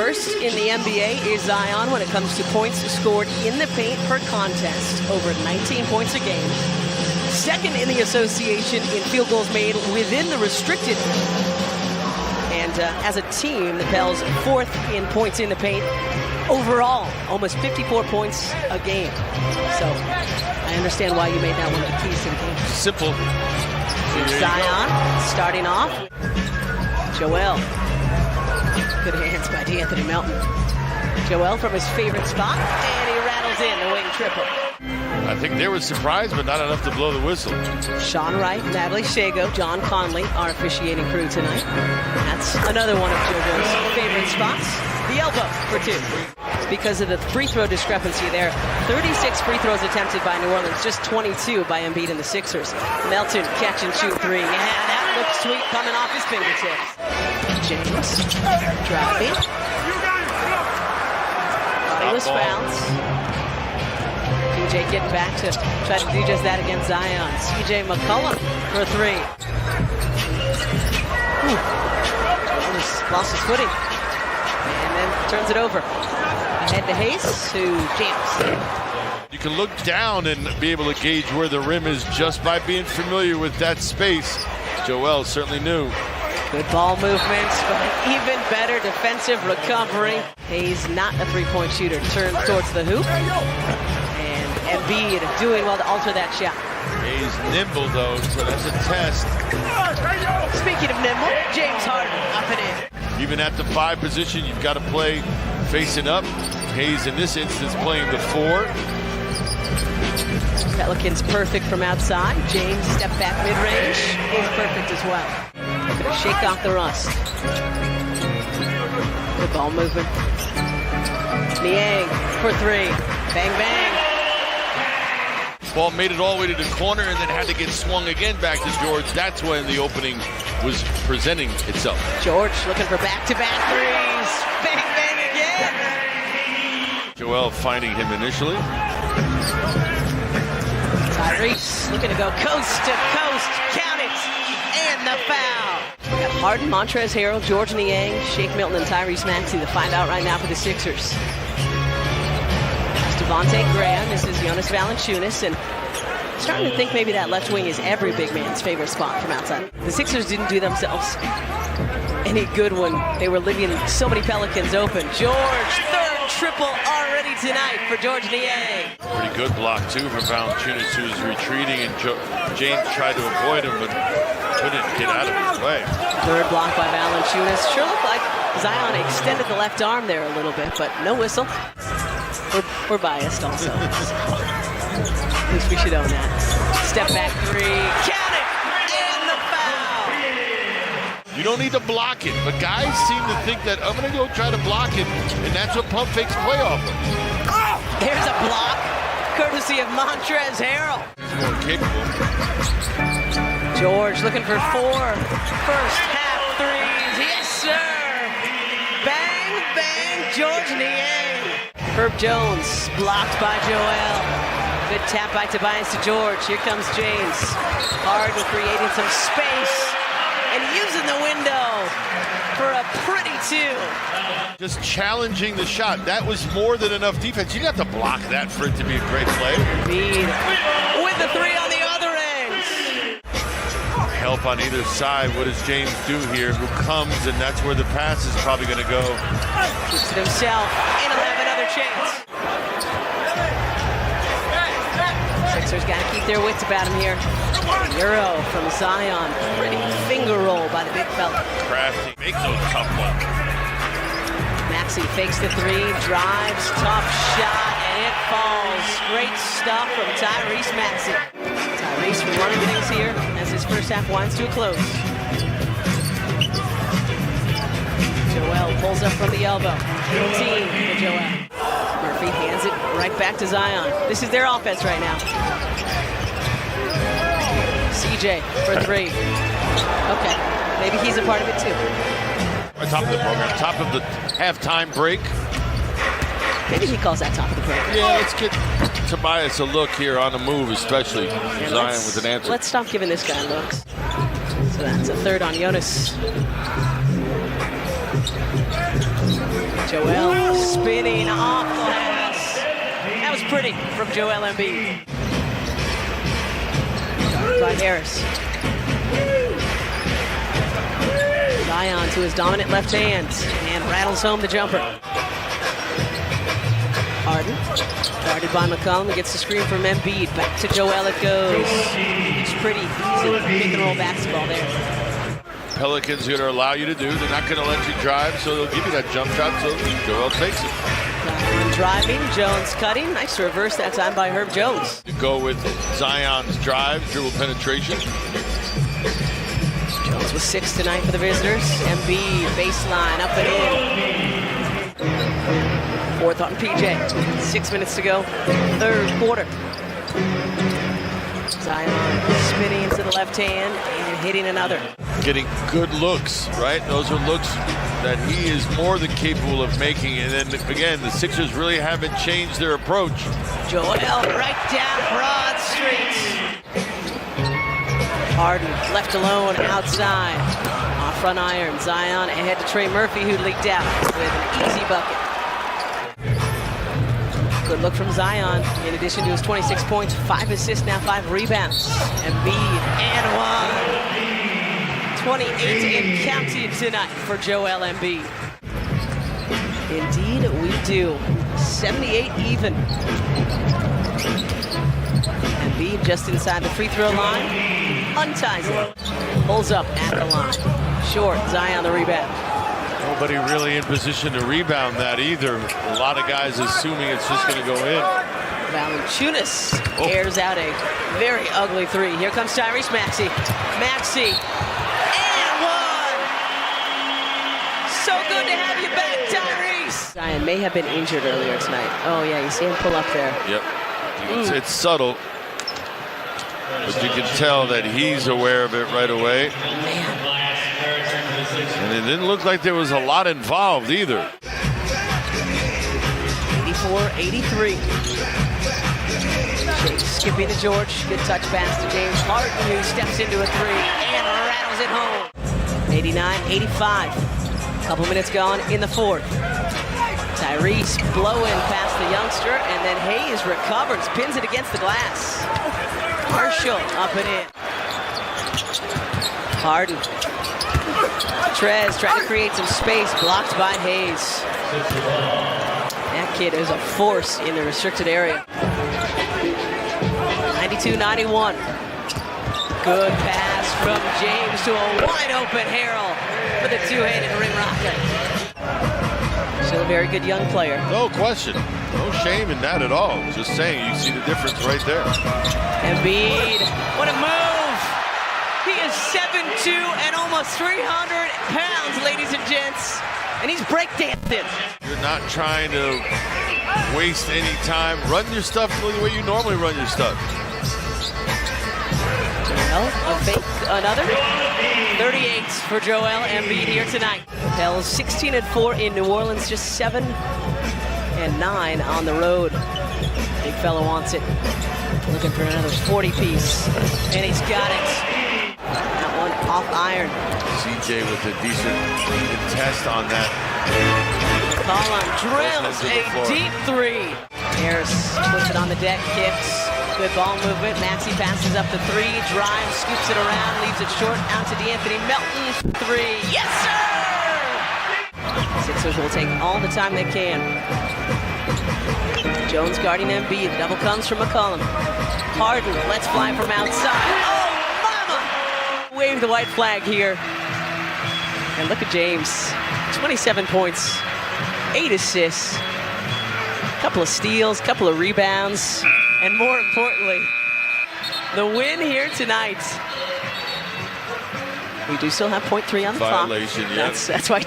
First in the NBA is Zion when it comes to points scored in the paint per contest, over 19 points a game. Second in the association in field goals made within the restricted. And as a team, the Pels fourth in points in the paint. Overall, almost 54 points a game. So I understand why you made that one of the keys to the game. Simple. Zion starting off. Joel. Good hands by D'Anthony Melton. Joel from his favorite spot, and he rattles in the wing triple. I think they were surprised, but not enough to blow the whistle. Sean Wright, Natalie Shago, John Conley, our officiating crew tonight. That's another one of JoJo's favorite spots. The elbow for two. Because of the free throw discrepancy there. 36 free throws attempted by New Orleans, just 22 by Embiid and the Sixers. Melton catch and shoot three. Yeah, that looks sweet coming off his fingertips. James driving. Thought he was fouled. PJ getting back to try to do just that against Zion. CJ McCollum for three. Lost his footing. And then turns it over. Ahead to Hayes, who jams. You can look down and be able to gauge where the rim is just by being familiar with that space. Joel certainly knew. Good ball movements, but even better defensive recovery. Hayes, not a three-point shooter, turned towards the hoop. And Embiid doing well to alter that shot. Hayes nimble though, so that's a test. Speaking of nimble, James Harden up and in. Even at the 5 position, you've got to play facing up. Hayes in this instance playing the 4. Pelicans perfect from outside. James step back mid-range is perfect as well. Looking to shake off the rust. Good ball movement. Niang for three. Bang, bang. Ball made it all the way to the corner and then had to get swung again back to George. That's when the opening was presenting itself. George looking for back-to-back threes. Bang, bang again. Joel finding him initially. Tyrese looking to go coast to coast. Count it. And the foul. Got Harden, Montrezl Harrell, George Niang, Shake Milton, and Tyrese Maxey to find out right now for the Sixers. Devontae Graham, this is Jonas Valanciunas, and starting to think maybe that left wing is every big man's favorite spot from outside. The Sixers didn't do themselves any good when they were leaving so many Pelicans open. George, third triple already tonight for George Niang. Pretty good block too for Valanciunas, who was retreating, and James tried to avoid him, but couldn't get out of his way. Third block by Valanciunas. Sure looked like Zion extended the left arm there a little bit, but no whistle. We're biased also. At least we should own that. Step back three. Count it! And the foul! You don't need to block it, but guys seem to think that I'm going to go try to block it, and that's what pump fakes play off of. There's a block, courtesy of Montrezl Harrell. He's more capable. George looking for 4 first half threes. Yes, sir! Bang, bang, George Niang. Herb Jones blocked by Joel. Good tap by Tobias to George. Here comes James. Harden creating some space and using the window for a pretty 2. Just challenging the shot. That was more than enough defense. You got to block that for it to be a great play. Embiid with the 3 on the other end. Help on either side. What does James do here? Who comes, and that's where the pass is probably going to go. Keeps it himself, and he'll have another chance. Sixers got to keep their wits about him here. Euro from Zion. Pretty finger roll by the big fella. Crafty. Make those tough ones. Maxey fakes the 3, drives, tough shot, and it falls. Great stuff from Tyrese Maxey. Tyrese running things here as his first half winds to a close. Joel pulls up from the elbow. Little team for Joel. Murphy hands it right back to Zion. This is their offense right now. CJ for 3. Okay, maybe he's a part of it too. On top of the program, top of the halftime break. Maybe he calls that top of the program. Yeah, let's get Tobias a look here on the move, especially Zion with an answer. Let's stop giving this guy looks. So that's a third on Jonas. Joel spinning off glass. That was pretty from Joel Embiid. By Harris. Zion to his dominant left hand and rattles home the jumper. Harden, guarded by McCollum, gets the screen from Embiid. Back to Joel it goes. It's pretty easy pick and roll basketball there. Pelicans are going to allow you to do. They're not going to let you drive, so they'll give you that jump shot, so Joel takes it. Zion driving, Jones cutting. Nice reverse that time by Herb Jones. You go with Zion's drive, dribble penetration. Jones was 6 tonight for the visitors. Embiid, baseline, up and in. Fourth on PJ. 6 minutes to go, third quarter. Zion spinning into the left hand and hitting another. Getting good looks, right? Those are looks that he is more than capable of making. And then again, the Sixers really haven't changed their approach. Joel right down Broad Street. Harden left alone outside. Off front iron. Zion ahead to Trey Murphy, who leaked out with an easy bucket. Good look from Zion. In addition to his 26 points, 5 assists, now 5 rebounds. Embiid and one. 28 and counting tonight for Joel Embiid. Indeed, we do. 78 even. Embiid just inside the free throw line. Unties it. Pulls up at the line. Short, Zion the rebound. Nobody really in position to rebound that either. A lot of guys assuming it's just going to go in. Valanciunas airs out a very ugly three. Here comes Tyrese Maxey. Maxey. So good to have you back, Tyrese. Zion may have been injured earlier tonight. Oh, yeah, you see him pull up there. Yep. It's subtle, but you can tell that he's aware of it right away. Man. And it didn't look like there was a lot involved either. 84-83. Skippy to George. Good touch pass to James Harden, who steps into a three and rattles it home. 89-85. Couple minutes gone in the fourth. Tyrese blowing past the youngster, and then Hayes recovers, pins it against the glass. Marshall up and in. Harden. Trez trying to create some space, blocked by Hayes. That kid is a force in the restricted area. 92-91. Good pass from James to a wide-open Harrell with a two-handed ring rocket. Still a very good young player. No question. No shame in that at all. Just saying, you see the difference right there. Embiid, what a move! He is 7'2" and almost 300 pounds, ladies and gents. And he's breakdancing. You're not trying to waste any time. Run your stuff the way you normally run your stuff. Well, a fake, another. 38 for Joel Embiid here tonight. Pels 16-4 in New Orleans, just 7-9 on the road. Big fella wants it. Looking for another 40-piece, and he's got it. That one off iron. CJ with a decent test on that. McCollum drills a deep three. Harris puts it on the deck, kicks. Good ball movement. Maxey passes up the three, drives, scoops it around, leaves it short out to DeAnthony Melton. Three. Yes, sir! Sixers will take all the time they can. Jones guarding Embiid. Double comes from McCollum. Harden lets fly from outside. Oh, mama! Wave the white flag here. And look at James. 27 points, 8 assists, couple of steals, couple of rebounds. And more importantly, the win here tonight. We do still have .3 on the clock. Violation, yeah. That's why